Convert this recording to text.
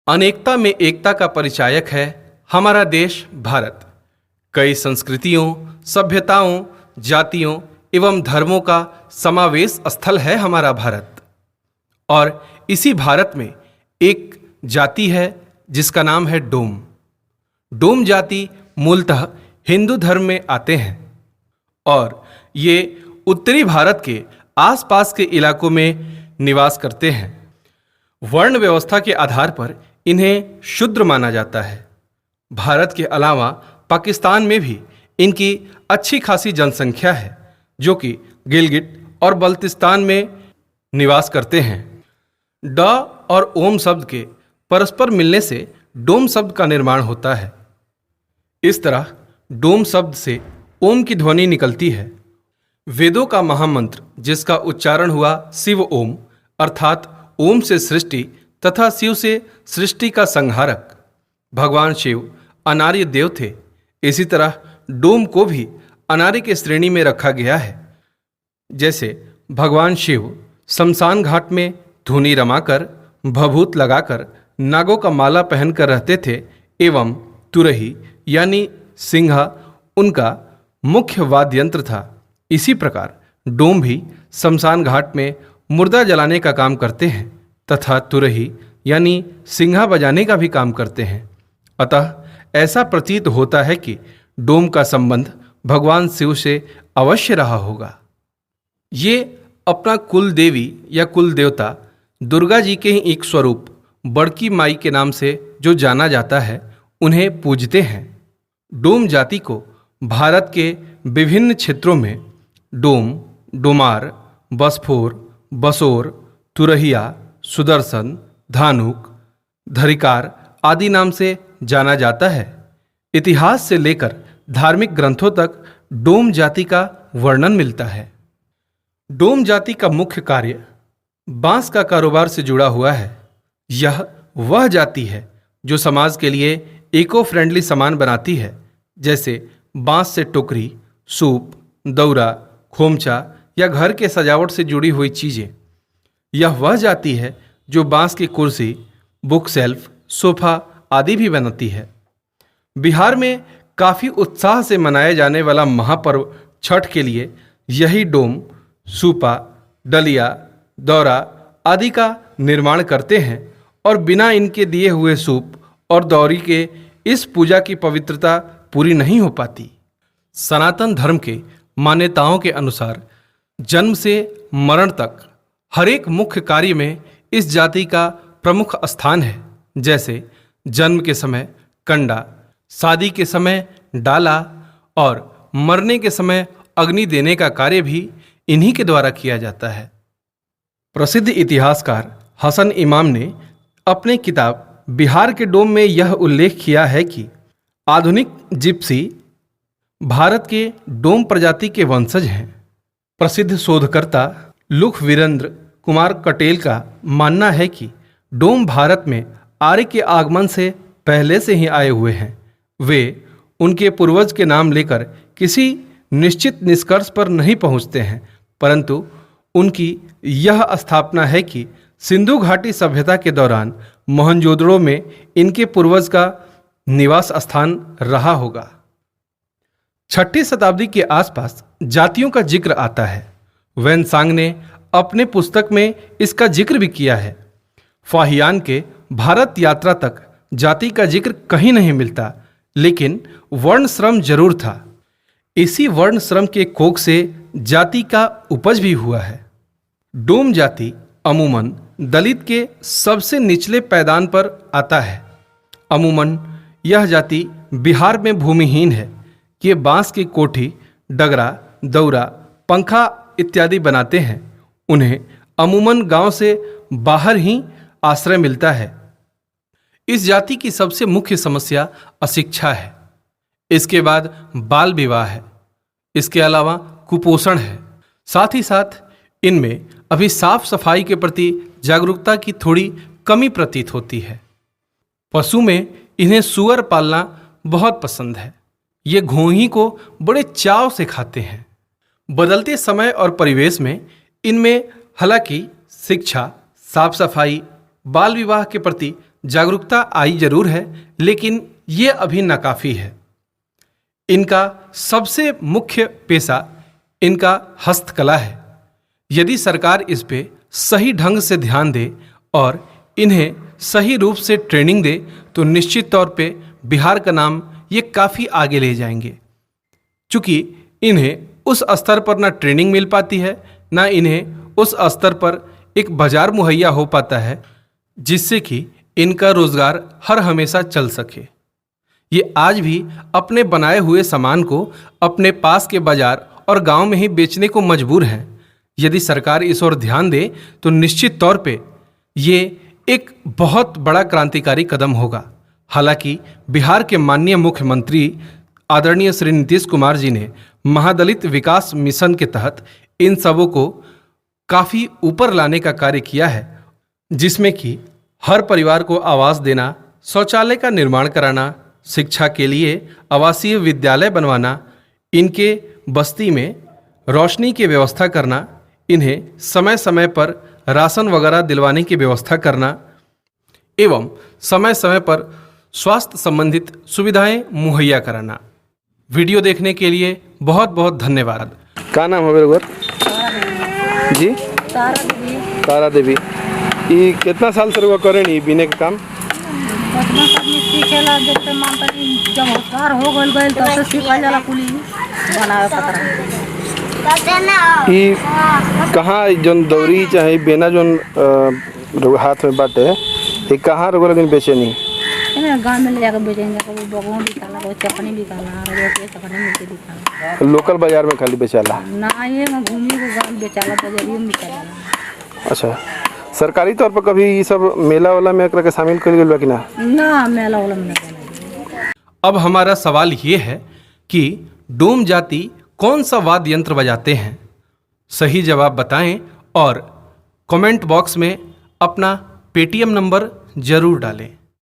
अनेकता में एकता का परिचायक है हमारा देश भारत। कई संस्कृतियों, सभ्यताओं, जातियों एवं धर्मों का समावेश स्थल है हमारा भारत। और इसी भारत में एक जाति है जिसका नाम है डोम। डोम जाति मूलतः हिंदू धर्म में आते हैं और ये उत्तरी भारत के आसपास के इलाकों में निवास करते हैं। वर्ण व्यवस्था के आधार पर इन्हें शूद्र माना जाता है। भारत के अलावा पाकिस्तान में भी इनकी अच्छी खासी जनसंख्या है, जो कि गिलगिट और बल्तिस्तान में निवास करते हैं। ड और ओम शब्द के परस्पर मिलने से डोम शब्द का निर्माण होता है। इस तरह डोम शब्द से ओम की ध्वनि निकलती है। वेदों का महामंत्र जिसका उच्चारण हुआ शिव ओम, अर्थात ओम से सृष्टि तथा शिव से सृष्टि का संहारक, भगवान शिव अनार्य देव थे। इसी तरह डोम को भी अनार्य के श्रेणी में रखा गया है। जैसे भगवान शिव शमशान घाट में धूनी रमाकर, भभूत लगाकर, नागों का माला पहनकर रहते थे एवं तुरही यानी सिंघा उनका मुख्य वाद्य यंत्र था। इसी प्रकार डोम भी शमशान घाट में मुर्दा जलाने का काम करते हैं तथा तुरही यानी सिंघा बजाने का भी काम करते हैं। अतः ऐसा प्रतीत होता है कि डोम का संबंध भगवान शिव से अवश्य रहा होगा। ये अपना कुल देवी या कुल देवता दुर्गा जी के ही एक स्वरूप बड़की माई के नाम से जो जाना जाता है, उन्हें पूजते हैं। डोम जाति को भारत के विभिन्न क्षेत्रों में डोम, डोमार, बसफोर, बसोर, तुरहिया, सुदर्शन, धानुक, धरिकार आदि नाम से जाना जाता है। इतिहास से लेकर धार्मिक ग्रंथों तक डोम जाति का वर्णन मिलता है। डोम जाति का मुख्य कार्य बांस का कारोबार से जुड़ा हुआ है। यह वह जाति है जो समाज के लिए इको फ्रेंडली सामान बनाती है, जैसे बांस से टोकरी, सूप, दौरा, खोमचा या घर के सजावट से जुड़ी हुई चीज़ें। यह वह जाति है जो बांस की कुर्सी, बुक सेल्फ, सोफा आदि भी बनाती है। बिहार में काफ़ी उत्साह से मनाए जाने वाला महापर्व छठ के लिए यही डोम, सूपा, डलिया, दौरा आदि का निर्माण करते हैं और बिना इनके दिए हुए सूप और दौरी के इस पूजा की पवित्रता पूरी नहीं हो पाती। सनातन धर्म के मान्यताओं के अनुसार जन्म से मरण तक हर एक मुख्य कार्य में इस जाति का प्रमुख स्थान है। जैसे जन्म के समय कंडा, शादी के समय डाला और मरने के समय अग्नि देने का कार्य भी इन्हीं के द्वारा किया जाता है। प्रसिद्ध इतिहासकार हसन इमाम ने अपने किताब बिहार के डोम में यह उल्लेख किया है कि आधुनिक जिप्सी भारत के डोम प्रजाति के वंशज हैं। प्रसिद्ध शोधकर्ता लुख वीरेंद्र कुमार कटेल का मानना है कि डोम भारत में आर्य के आगमन से पहले से ही आए हुए हैं। वे उनके पूर्वज के नाम लेकर किसी निश्चित निष्कर्ष पर नहीं पहुंचते हैं, परंतु उनकी यह स्थापना है कि सिंधु घाटी सभ्यता के दौरान मोहनजोदड़ो में इनके पूर्वज का निवास स्थान रहा होगा। 6ठी शताब्दी के आसपास जातियों का जिक्र आता है। वेनसांग ने अपने पुस्तक में इसका जिक्र भी किया है। फाहियान के भारत यात्रा तक जाति का जिक्र कहीं नहीं मिलता, लेकिन वर्ण श्रम जरूर था। इसी वर्ण श्रम के कोख से जाति का उपज भी हुआ है। डोम जाति अमूमन दलित के सबसे निचले पैदान पर आता है। अमूमन यह जाति बिहार में भूमिहीन है। ये बांस की कोठी, डगरा, दौरा, पंखा इत्यादि बनाते हैं। उन्हें अमूमन गांव से बाहर ही आश्रय मिलता है। इस जाति की सबसे मुख्य समस्या अशिक्षा है। इसके बाद बाल विवाह है। इसके अलावा कुपोषण है। साथ ही साथ इनमें अभी साफ सफाई के प्रति जागरूकता की थोड़ी कमी प्रतीत होती है। पशु में इन्हें सुअर पालना बहुत पसंद है। ये घोंही को बड़े चाव से खाते हैं। बदलते समय और परिवेश में इनमें हालांकि शिक्षा, साफ सफाई, बाल विवाह के प्रति जागरूकता आई जरूर है, लेकिन ये अभी नाकाफी है। इनका सबसे मुख्य पेशा इनका हस्तकला है। यदि सरकार इस पे सही ढंग से ध्यान दे और इन्हें सही रूप से ट्रेनिंग दे तो निश्चित तौर पे बिहार का नाम ये काफ़ी आगे ले जाएंगे। चूँकि इन्हें उस स्तर पर ना ट्रेनिंग मिल पाती है, ना इन्हें उस स्तर पर एक बाजार मुहैया हो पाता है जिससे कि इनका रोजगार हर हमेशा चल सके। ये आज भी अपने बनाए हुए सामान को अपने पास के बाजार और गांव में ही बेचने को मजबूर हैं। यदि सरकार इस ओर ध्यान दे तो निश्चित तौर पे ये एक बहुत बड़ा क्रांतिकारी कदम होगा। हालांकि बिहार के माननीय मुख्यमंत्री आदरणीय श्री नीतीश कुमार जी ने महादलित विकास मिशन के तहत इन सबों को काफ़ी ऊपर लाने का कार्य किया है, जिसमें कि हर परिवार को आवास देना, शौचालय का निर्माण कराना, शिक्षा के लिए आवासीय विद्यालय बनवाना, इनके बस्ती में रोशनी की व्यवस्था करना, इन्हें समय समय पर राशन वगैरह दिलवाने की व्यवस्था करना एवं समय समय पर स्वास्थ्य संबंधित सुविधाएं मुहैया कराना। वीडियो देखने के लिए बहुत बहुत धन्यवाद। का नाम है रघुवर जी? तारा देवी। ये कितना साल से रघुवर करें नी बिने के काम? बचपन से आदमी सीखेला, देखते मानता कि जब होशियार हो गइल तब से सीखल जाला कुली बनावे पतरा। ये कहाँ जोन दौरी चाहे बेना जोन हाथ में बाटे, ये कहाँ रघुवर लेकिन बेचे नहीं? इन्हें गांव में ले जाकर बेचेंगे, कभी बगों बिकाला, कभी चटनी बिकाला, रोटी चटनी मिर्ची बिकाला। लोकल बाजार में खाली बेचाला ना, ये में घूमी को गांव बेचाला, बाजारियों में बेचाला। अच्छा, सरकारी तौर पर कभी ये सब मेला वाला में एकरा के शामिल कर गइल बा कि ना? ना, मेला वाला में नहीं। अब हमारा सवाल ये है कि डोम जाति कौन सा वाद्य यंत्र बजाते हैं? सही जवाब बताएं और कमेंट बॉक्स में अपना पेटीएम नंबर जरूर डालें।